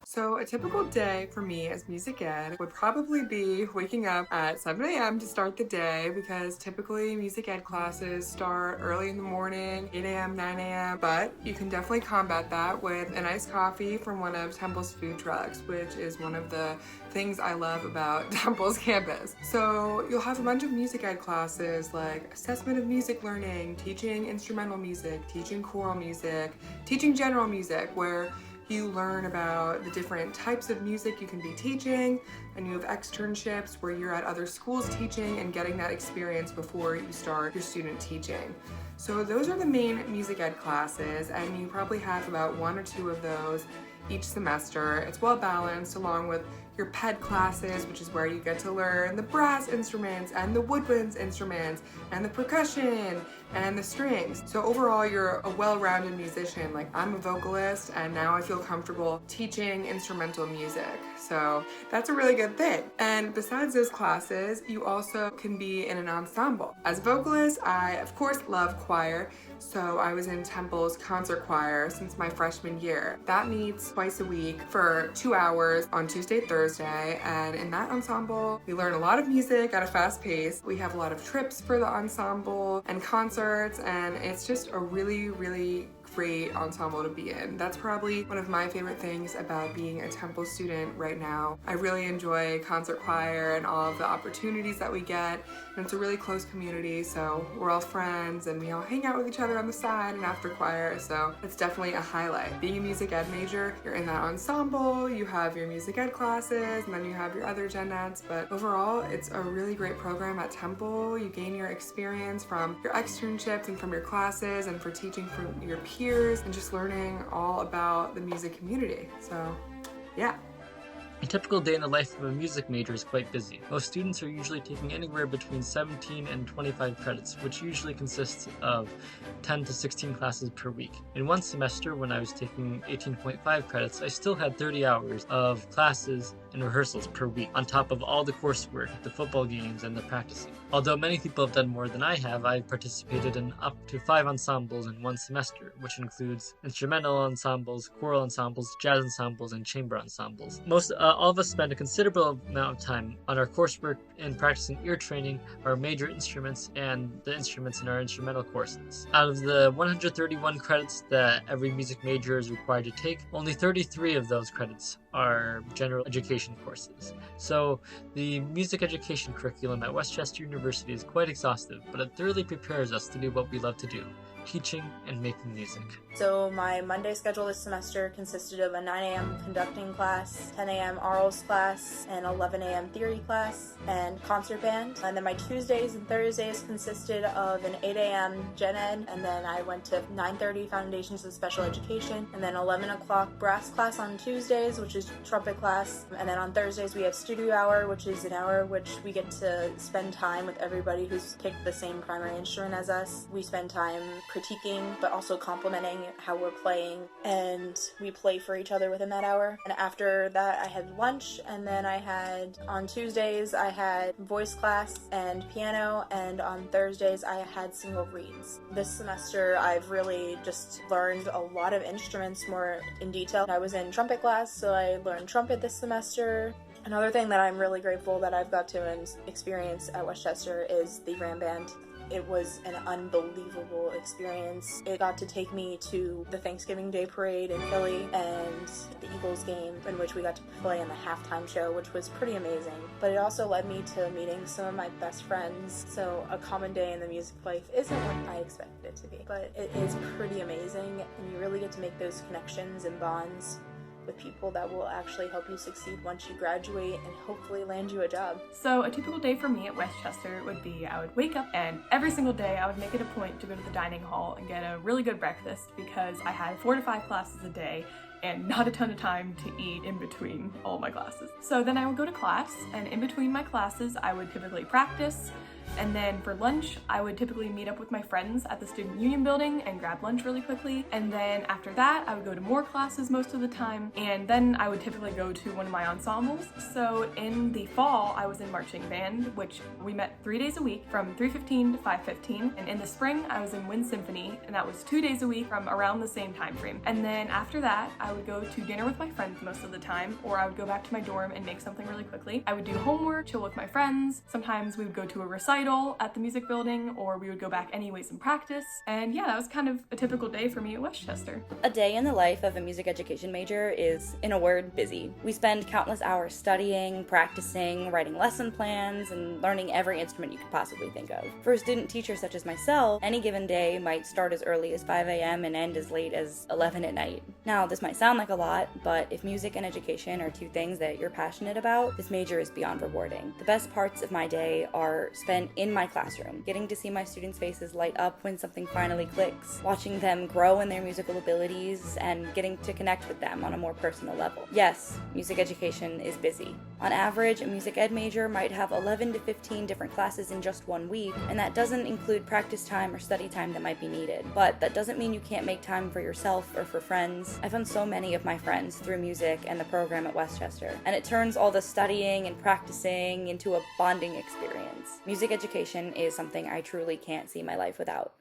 So a typical day for me as music ed would probably be waking up at 7 a.m. to start the day because typically music ed classes start early in the morning, 8 a.m., 9 a.m. But you can definitely combat that with an iced coffee from one of Temple's food trucks, which is one of the things I love about Temple's campus. So you'll have a bunch of music ed classes like assessment of music learning, teaching instrumental music, teaching choral music, teaching general music, where you learn about the different types of music you can be teaching, and you have externships where you're at other schools teaching and getting that experience before you start your student teaching. So those are the main music ed classes, and you probably have about one or two of those each semester. It's well balanced along with your PED classes, which is where you get to learn the brass instruments and the woodwinds instruments and the percussion and the strings. So overall, you're a well-rounded musician. Like, I'm a vocalist and now I feel comfortable teaching instrumental music. So that's a really good thing. And besides those classes, you also can be in an ensemble. As a vocalist, I of course love choir. So I was in Temple's concert choir since my freshman year. That meets twice a week for 2 hours on Tuesday, Thursday, and in that ensemble, we learn a lot of music at a fast pace. We have a lot of trips for the ensemble and concerts, and it's just a really, really great ensemble to be in. That's probably one of my favorite things about being a Temple student right now. I really enjoy concert choir and all of the opportunities that we get, and it's a really close community, so we're all friends and we all hang out with each other on the side and after choir, so it's definitely a highlight. Being a music ed major, you're in that ensemble, you have your music ed classes, and then you have your other gen eds, but overall, it's a really great program at Temple. You gain your experience from your externships and from your classes and for teaching from your peers and just learning all about the music community. So, yeah. A typical day in the life of a music major is quite busy. Most students are usually taking anywhere between 17 and 25 credits, which usually consists of 10 to 16 classes per week. In one semester, when I was taking 18.5 credits, I still had 30 hours of classes and rehearsals per week, on top of all the coursework, the football games, and the practicing. Although many people have done more than I have, I've participated in up to 5 ensembles in one semester, which includes instrumental ensembles, choral ensembles, jazz ensembles, and chamber ensembles. All of us spend a considerable amount of time on our coursework and practicing ear training, our major instruments, and the instruments in our instrumental courses. Out of the 131 credits that every music major is required to take, only 33 of those credits are general education courses. So the music education curriculum at West Chester University is quite exhaustive, but it thoroughly prepares us to do what we love to do: teaching and making music. So my Monday schedule this semester consisted of a 9 a.m. conducting class, 10 a.m. orals class, and 11 a.m. theory class, and concert band. And then my Tuesdays and Thursdays consisted of an 8 a.m. gen ed, and then I went to 9:30 foundations of special education, and then 11 o'clock brass class on Tuesdays, which is trumpet class. And then on Thursdays we have studio hour, which is an hour which we get to spend time with everybody who's picked the same primary instrument as us. We spend time critiquing, but also complimenting how we're playing, and we play for each other within that hour. And after that I had lunch, and then on Tuesdays I had voice class and piano, and on Thursdays I had single reeds. This semester I've really just learned a lot of instruments more in detail. I was in trumpet class, so I learned trumpet this semester. Another thing that I'm really grateful that I've got to experience at West Chester is the Ram Band. It was an unbelievable experience. It got to take me to the Thanksgiving Day Parade in Philly and the Eagles game, in which we got to play in the halftime show, which was pretty amazing. But it also led me to meeting some of my best friends. So a common day in the music life isn't what I expected it to be, but it is pretty amazing, and you really get to make those connections and bonds with people that will actually help you succeed once you graduate and hopefully land you a job. So a typical day for me at West Chester would be I would wake up, and every single day I would make it a point to go to the dining hall and get a really good breakfast, because I had 4 to 5 classes a day and not a ton of time to eat in between all my classes. So then I would go to class, and in between my classes I would typically practice. And then for lunch, I would typically meet up with my friends at the Student Union building and grab lunch really quickly. And then after that, I would go to more classes most of the time. And then I would typically go to one of my ensembles. So in the fall, I was in marching band, which we met 3 days a week from 3:15 to 5:15. And in the spring, I was in Wind Symphony, and that was 2 days a week from around the same time frame. And then after that, I would go to dinner with my friends most of the time, or I would go back to my dorm and make something really quickly. I would do homework, chill with my friends. Sometimes we would go to a recital at the music building, or we would go back anyways and practice. And yeah, that was kind of a typical day for me at Westchester. A day in the life of a music education major is, in a word, busy. We spend countless hours studying, practicing, writing lesson plans, and learning every instrument you could possibly think of. For a student teacher such as myself, any given day might start as early as 5 a.m. and end as late as 11 at night. Now, this might sound like a lot, but if music and education are two things that you're passionate about, this major is beyond rewarding. The best parts of my day are spent in my classroom, getting to see my students' faces light up when something finally clicks, watching them grow in their musical abilities, and getting to connect with them on a more personal level. Yes, music education is busy. On average, a music ed major might have 11 to 15 different classes in just 1 week, and that doesn't include practice time or study time that might be needed. But that doesn't mean you can't make time for yourself or for friends. I found so many of my friends through music and the program at Westchester, and it turns all the studying and practicing into a bonding experience. Music education is something I truly can't see my life without.